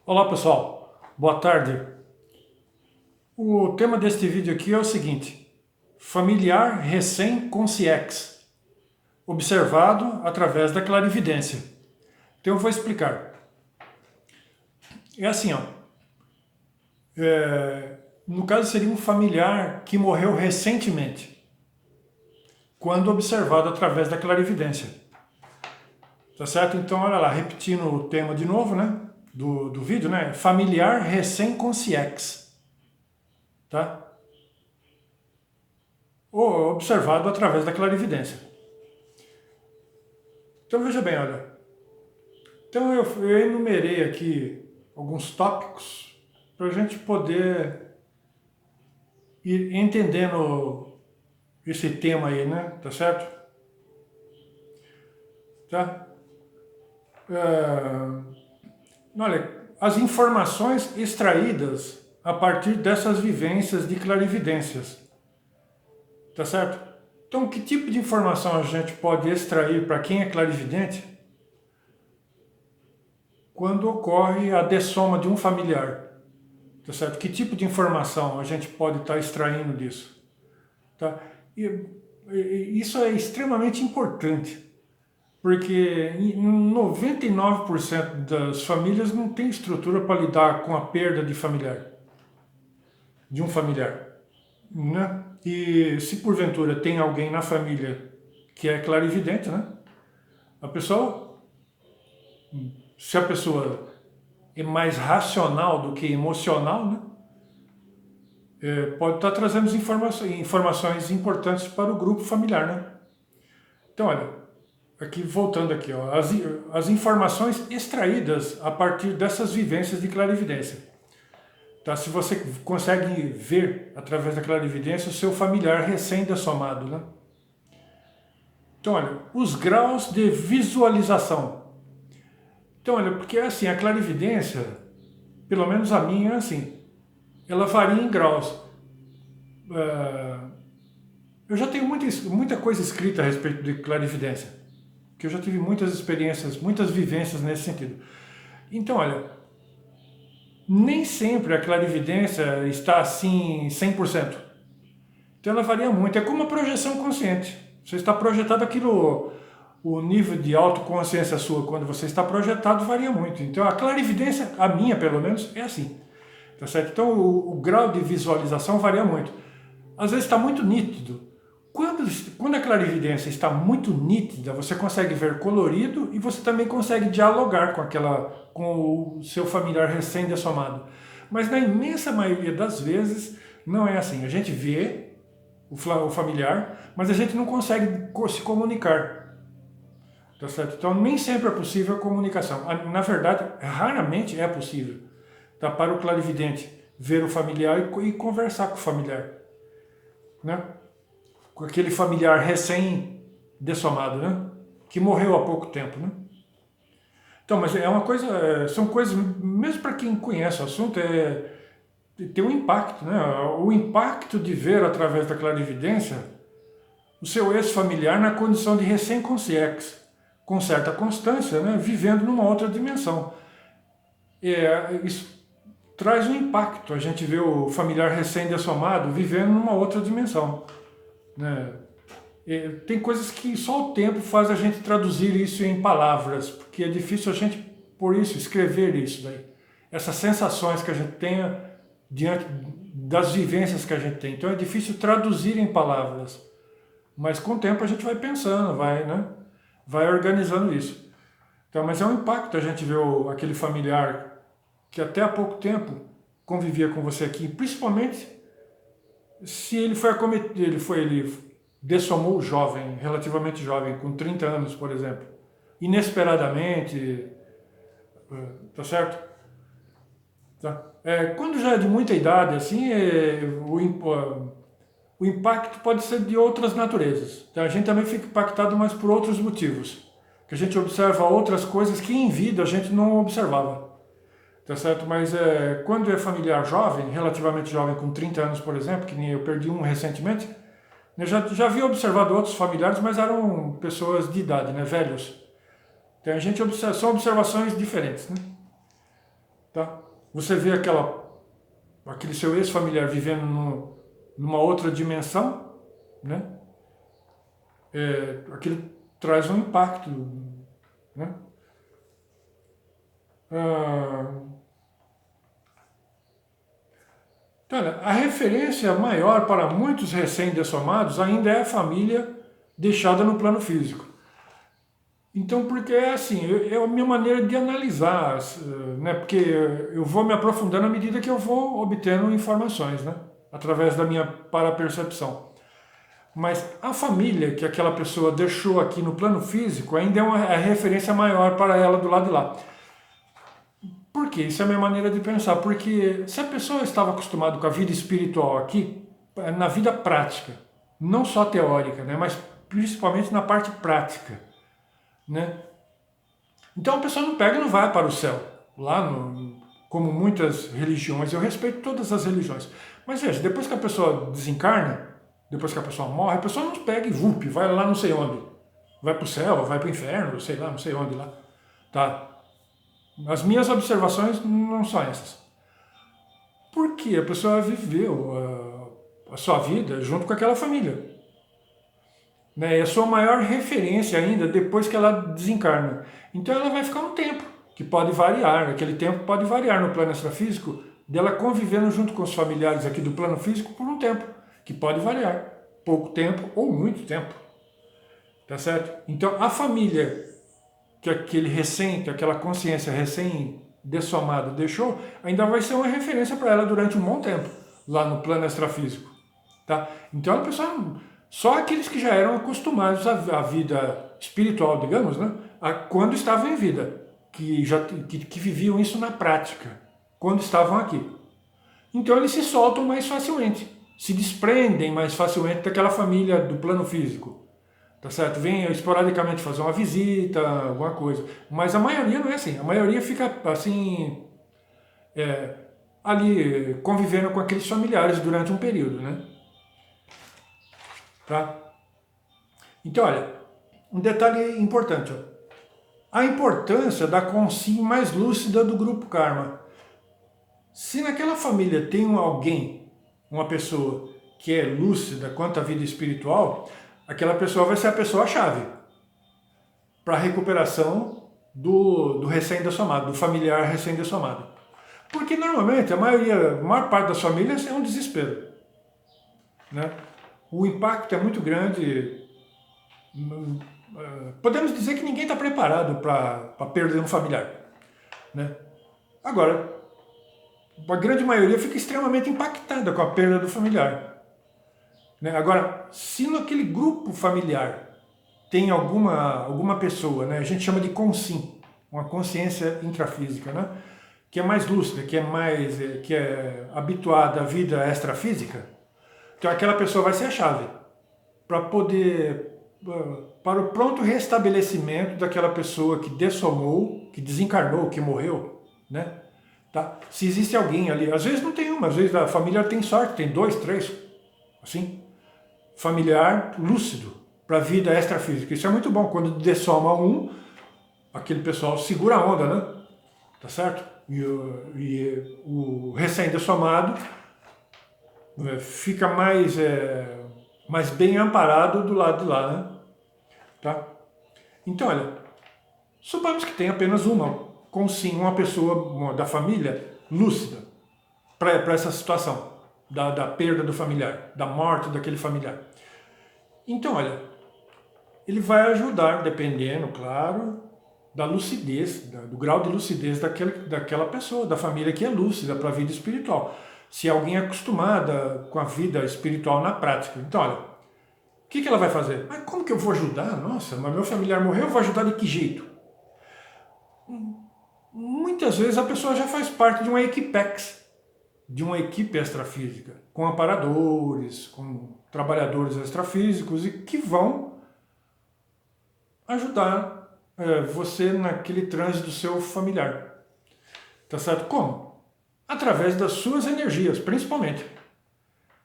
Olá pessoal, boa tarde. O tema deste vídeo aqui é o seguinte: familiar recém-consciex, observado através da clarividência. Então eu vou explicar. É assim, ó. No caso seria um familiar que morreu recentemente, quando observado através da clarividência. Tá certo? Então olha lá, repetindo o tema de novo, né? Do vídeo, né? Familiar recém-consciex. Tá? Ou observado através da clarividência. Então veja bem, olha. Então eu enumerei aqui alguns tópicos para a gente poder ir entendendo esse tema aí, né? Tá certo? Tá? Olha, as informações extraídas a partir dessas vivências de clarividências. Tá certo? Então, que tipo de informação a gente pode extrair para quem é clarividente quando ocorre a dessoma de um familiar? Tá certo? Que tipo de informação a gente pode estar extraindo disso? Tá? E isso é extremamente importante, porque 99% das famílias não tem estrutura para lidar com a perda de um familiar, né? E se porventura tem alguém na família que é clarividente, né? Se a pessoa é mais racional do que emocional, né? Pode estar trazendo informações importantes para o grupo familiar, né? Então, olha, aqui voltando aqui, ó, as informações extraídas a partir dessas vivências de clarividência. Tá? Se você consegue ver através da clarividência o seu familiar recém-dessomado, né? Então, olha, os graus de visualização. Então, olha, porque assim, a clarividência, pelo menos a minha é assim, ela varia em graus. Eu já tenho muita coisa escrita a respeito de clarividência, que eu já tive muitas experiências, muitas vivências nesse sentido. Então, olha, nem sempre a clarividência está assim 100%. Então ela varia muito, é como a projeção consciente. Você está projetado aquilo, o nível de autoconsciência sua, quando você está projetado, varia muito. Então a clarividência, a minha pelo menos, é assim. Tá certo? Então o grau de visualização varia muito. Às vezes está muito nítido. Quando a clarividência está muito nítida, você consegue ver colorido e você também consegue dialogar com o seu familiar recém-dessomado. Mas na imensa maioria das vezes não é assim. A gente vê o familiar, mas a gente não consegue se comunicar. Tá certo? Então nem sempre é possível a comunicação. Na verdade, raramente é possível, tá, para o clarividente ver o familiar e conversar com o familiar, né? Com aquele familiar recém-dessomado, né? Que morreu há pouco tempo, né? Então, mas é uma coisa, são coisas, mesmo para quem conhece o assunto, tem um impacto, né? O impacto de ver através da clarividência o seu ex-familiar na condição de recém-consciex, com certa constância, né? Vivendo numa outra dimensão. Isso traz um impacto, a gente vê o familiar recém-dessomado vivendo numa outra dimensão, né? Tem coisas que só o tempo faz a gente traduzir isso em palavras, porque é difícil a gente, por isso, escrever isso daí. Essas sensações que a gente tem diante das vivências que a gente tem. Então é difícil traduzir em palavras. Mas com o tempo a gente vai pensando, né? Vai organizando isso. Então, mas é um impacto a gente ver aquele familiar que até há pouco tempo convivia com você aqui, principalmente se ele foi acometido, ele dessomou jovem, relativamente jovem, com 30 anos, por exemplo, inesperadamente, tá certo? Tá? Quando já é de muita idade, assim, o impacto pode ser de outras naturezas. Tá? A gente também fica impactado, mas por outros motivos, que a gente observa outras coisas que em vida a gente não observava. Tá certo? Mas quando é familiar jovem, relativamente jovem, com 30 anos, por exemplo, que nem eu perdi um recentemente, eu já havia observado outros familiares, mas eram pessoas de idade, né, velhos. Então a gente são observações diferentes, né? tá? Você vê aquele seu ex-familiar vivendo numa outra dimensão, né? Aquilo traz um impacto, né? Então, olha, a referência maior para muitos recém-dessomados ainda é a família deixada no plano físico. Então, porque é assim, é a minha maneira de analisar, né? Porque eu vou me aprofundando à medida que eu vou obtendo informações, né? Através da minha parapercepção. Mas a família que aquela pessoa deixou aqui no plano físico ainda é a referência maior para ela do lado de lá. Por quê? Isso é a minha maneira de pensar. Porque se a pessoa estava acostumada com a vida espiritual aqui, na vida prática, não só teórica, né? Mas principalmente na parte prática, né? Então a pessoa não pega e não vai para o céu. Como muitas religiões, eu respeito todas as religiões. Mas veja, depois que a pessoa desencarna, depois que a pessoa morre, a pessoa não pega e vai lá não sei onde. Vai para o céu, vai para o inferno, sei lá, não sei onde lá. Tá? As minhas observações não são essas. Porque a pessoa viveu a sua vida junto com aquela família. Né? E a sua maior referência ainda depois que ela desencarna. Então ela vai ficar um tempo, que pode variar. Aquele tempo pode variar no plano extrafísico, dela convivendo junto com os familiares aqui do plano físico por um tempo, que pode variar. Pouco tempo ou muito tempo. Tá certo? Então a família que aquela consciência recém-dessomada deixou, ainda vai ser uma referência para ela durante um bom tempo, lá no plano extrafísico. Tá? Então a pessoa, só aqueles que já eram acostumados à vida espiritual, digamos, né? Quando estavam em vida, que viviam isso na prática, quando estavam aqui. Então eles se soltam mais facilmente, se desprendem mais facilmente daquela família do plano físico. Tá certo? Vem esporadicamente fazer uma visita, alguma coisa. Mas a maioria não é assim. A maioria fica assim, ali convivendo com aqueles familiares durante um período, né? Tá? Então, olha, um detalhe importante. Ó. A importância da consciência mais lúcida do grupo Karma. Se naquela família tem alguém, uma pessoa que é lúcida quanto à vida espiritual, aquela pessoa vai ser a pessoa-chave para a recuperação do recém-dessomado, do familiar recém-dessomado. Porque normalmente a maior parte das famílias é um desespero. Né? O impacto é muito grande. Podemos dizer que ninguém está preparado para a perda de um familiar. Né? Agora, a grande maioria fica extremamente impactada com a perda do familiar. Né? Agora, se naquele grupo familiar tem alguma pessoa, né? A gente chama de consim, uma consciência intrafísica, né? Que é mais lúcida, que é habituada à vida extrafísica, então aquela pessoa vai ser a chave para o pronto restabelecimento daquela pessoa que dessomou, que desencarnou, que morreu, né? Tá? Se existe alguém ali, às vezes não tem uma, às vezes a família tem sorte, tem 2, 3, assim, familiar lúcido para a vida extrafísica. Isso é muito bom, quando dessoma um, aquele pessoal segura a onda, né? Tá certo? E o recém-dessomado fica mais bem amparado do lado de lá, né? Tá? Então, olha, suponhamos que tem apenas uma pessoa da família lúcida para essa situação da perda do familiar, da morte daquele familiar. Então, olha, ele vai ajudar, dependendo, claro, da lucidez, do grau de lucidez daquela pessoa, da família que é lúcida para a vida espiritual. Se alguém é acostumada com a vida espiritual na prática. Então, olha, o que ela vai fazer? Mas como que eu vou ajudar? Nossa, mas meu familiar morreu, eu vou ajudar de que jeito? Muitas vezes a pessoa já faz parte de uma equipex, de uma equipe extrafísica, com amparadores, com trabalhadores extrafísicos e que vão ajudar você naquele trânsito do seu familiar. Tá certo? Como? Através das suas energias, principalmente.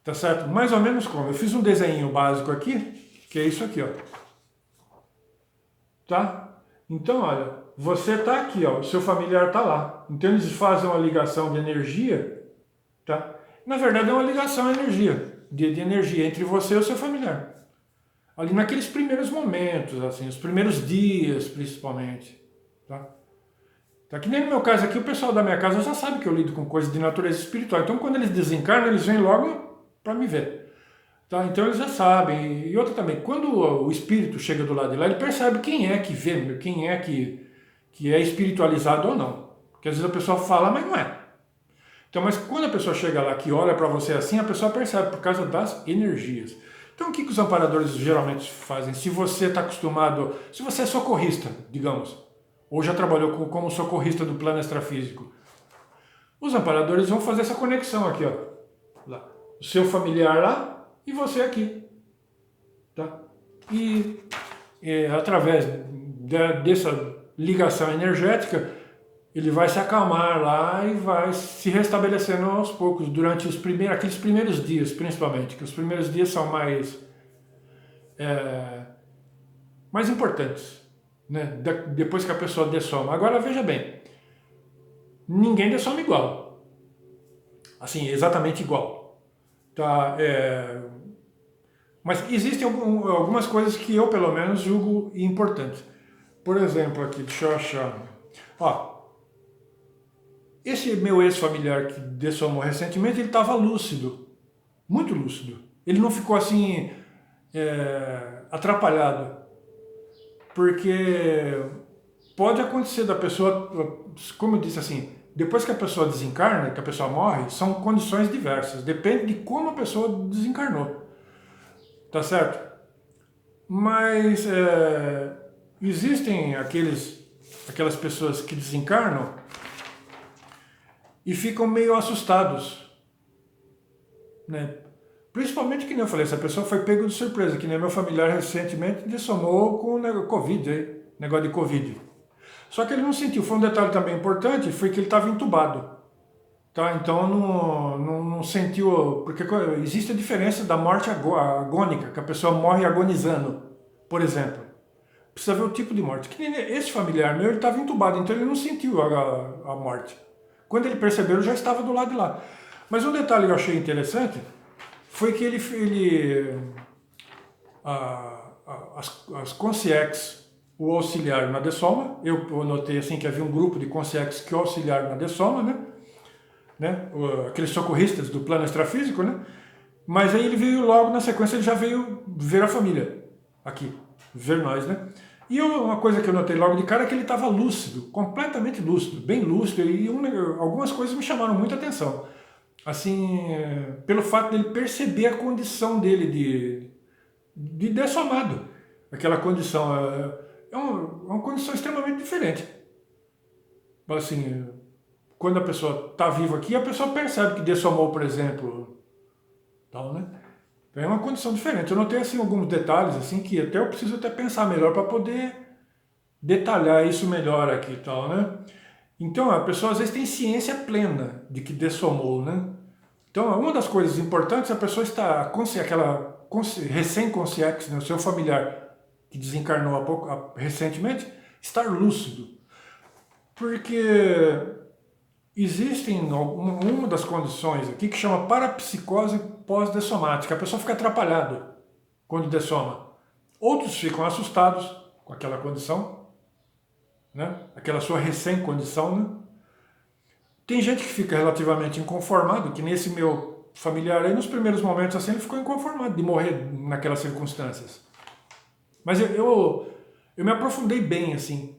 Tá certo? Mais ou menos como? Eu fiz um desenho básico aqui, que é isso aqui, ó. Tá? Então, olha, você está aqui, ó, o seu familiar está lá. Então eles fazem uma ligação de energia, tá? Na verdade é uma ligação de energia entre você e o seu familiar. Ali naqueles primeiros momentos, assim, os primeiros dias principalmente, tá? Tá que nem no meu caso aqui, o pessoal da minha casa já sabe que eu lido com coisas de natureza espiritual. Então quando eles desencarnam, eles vêm logo para me ver. Tá? Então eles já sabem. E outra também, quando o espírito chega do lado de lá, ele percebe quem é que vê, quem é que é espiritualizado ou não. Porque às vezes a pessoa fala, mas não é. Então, mas quando a pessoa chega lá, que olha para você assim, a pessoa percebe por causa das energias. Então o que os amparadores geralmente fazem? Se você está acostumado, se você é socorrista, digamos, ou já trabalhou como socorrista do plano extrafísico, os amparadores vão fazer essa conexão aqui, ó. Lá. O seu familiar lá e você aqui. Tá? E através dessa ligação energética, ele vai se acalmar lá e vai se restabelecendo aos poucos durante aqueles primeiros dias, principalmente, que os primeiros dias são mais importantes, né? Depois que a pessoa dessoma. Agora veja bem, ninguém dessoma igual, assim, exatamente igual, tá? Mas existem algumas coisas que eu, pelo menos, julgo importantes. Por exemplo, aqui, deixa eu achar. Ó, esse meu ex-familiar que dessomou recentemente, ele estava lúcido, muito lúcido. Ele não ficou assim, atrapalhado. Porque pode acontecer da pessoa, como eu disse assim, depois que a pessoa desencarna, que a pessoa morre, são condições diversas. Depende de como a pessoa desencarnou. Tá certo? Mas existem aquelas pessoas que desencarnam e ficam meio assustados, né? Principalmente, que nem eu falei, essa pessoa foi pego de surpresa, que nem meu familiar recentemente dessomou com o Covid, negócio de Covid. Só que ele não sentiu, foi um detalhe também importante, foi que ele estava entubado. Tá? Então não sentiu, porque existe a diferença da morte agônica, que a pessoa morre agonizando, por exemplo. Precisa ver o tipo de morte. Que nem esse familiar meu, ele estava entubado, então ele não sentiu a morte. Quando ele percebeu, ele já estava do lado de lá. Mas um detalhe que eu achei interessante foi que as consciex o auxiliaram na dessoma. Eu notei assim que havia um grupo de consciex que o auxiliaram na dessoma, né? Aqueles socorristas do plano extrafísico, né? Mas aí ele veio logo na sequência, ele já veio ver a família aqui, ver nós, né? E uma coisa que eu notei logo de cara é que ele estava lúcido, completamente lúcido, bem lúcido, e algumas coisas me chamaram muita atenção. Assim, pelo fato dele perceber a condição dele de dessomado. Aquela condição é uma condição extremamente diferente. Assim, quando a pessoa está viva aqui, a pessoa percebe que dessomou, por exemplo, tal, né? É uma condição diferente. Eu notei assim alguns detalhes assim que até eu preciso até pensar melhor para poder detalhar isso melhor aqui, tal, né? Então a pessoa às vezes tem ciência plena de que dessomou, né? Então uma das coisas importantes é a pessoa estar recém-consciex, né, o seu familiar que desencarnou recentemente, estar lúcido, porque existem uma das condições aqui que chama parapsicose pós-dessomática. A pessoa fica atrapalhada quando dessoma. Outros ficam assustados com aquela condição, né? Aquela sua recém-condição, né? Tem gente que fica relativamente inconformado, que nesse meu familiar aí, nos primeiros momentos assim, ele ficou inconformado de morrer naquelas circunstâncias. Mas eu me aprofundei bem, assim,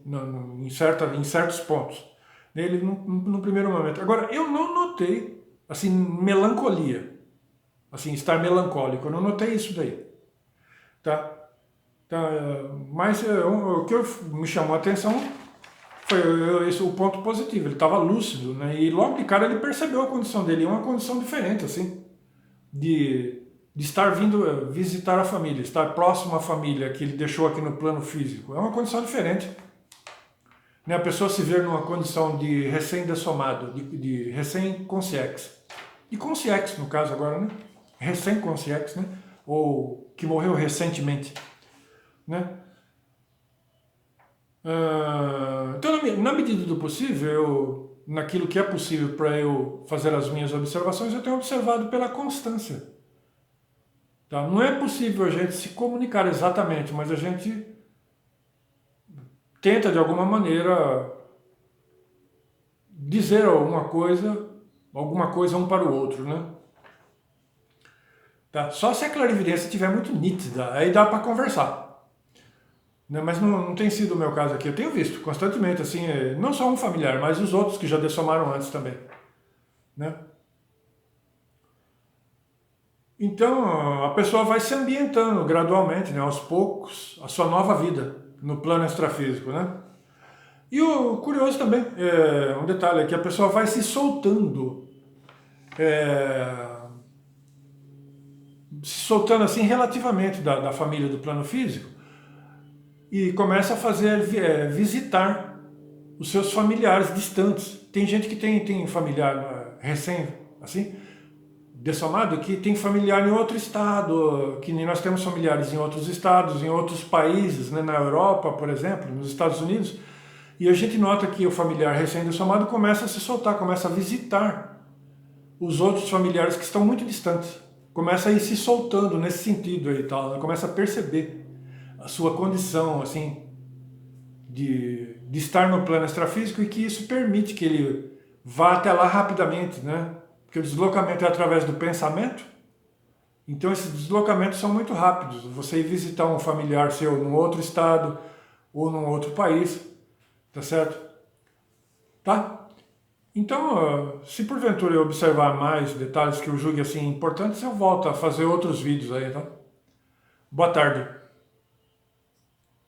em certos pontos nele no primeiro momento. Agora, eu não notei, assim, melancolia, assim, estar melancólico, eu não notei isso daí, tá? Mas o que me chamou a atenção foi esse o ponto positivo, ele estava lúcido, né? E logo de cara ele percebeu a condição dele, é uma condição diferente, assim, de estar vindo visitar a família, estar próximo à família que ele deixou aqui no plano físico, é uma condição diferente. A pessoa se ver numa condição de recém-dessomado, de recém-consciex. E consciex, no caso agora, né? Recém-consciex, né? Ou que morreu recentemente, né? Então, na medida do possível, naquilo que é possível para eu fazer as minhas observações, eu tenho observado pela constância. Tá? Não é possível a gente se comunicar exatamente, mas a gente tenta de alguma maneira dizer alguma coisa um para o outro, né? Tá? Só se a clarividência estiver muito nítida, aí dá para conversar. Né? Mas não tem sido o meu caso aqui. Eu tenho visto constantemente, assim, não só um familiar, mas os outros que já dessomaram antes também. Né? Então, a pessoa vai se ambientando gradualmente, né, aos poucos, a sua nova vida no plano extrafísico, né? E o curioso também, um detalhe, é que a pessoa vai se soltando, se soltando assim relativamente da família do plano físico e começa a fazer, visitar os seus familiares distantes. Tem gente que tem familiar recém, assim, dessomado, que tem familiar em outro estado, que nós temos familiares em outros estados, em outros países, né, na Europa, por exemplo, nos Estados Unidos, e a gente nota que o familiar recém-dessomado começa a se soltar, começa a visitar os outros familiares que estão muito distantes, começa a ir se soltando nesse sentido aí, tal, né? Começa a perceber a sua condição, assim, de estar no plano extrafísico, e que isso permite que ele vá até lá rapidamente, né? Porque o deslocamento é através do pensamento, então esses deslocamentos são muito rápidos. Você ir visitar um familiar seu num outro estado ou num outro país, tá certo? Tá? Então, se porventura eu observar mais detalhes que eu julgue assim importantes, eu volto a fazer outros vídeos aí, tá? Boa tarde.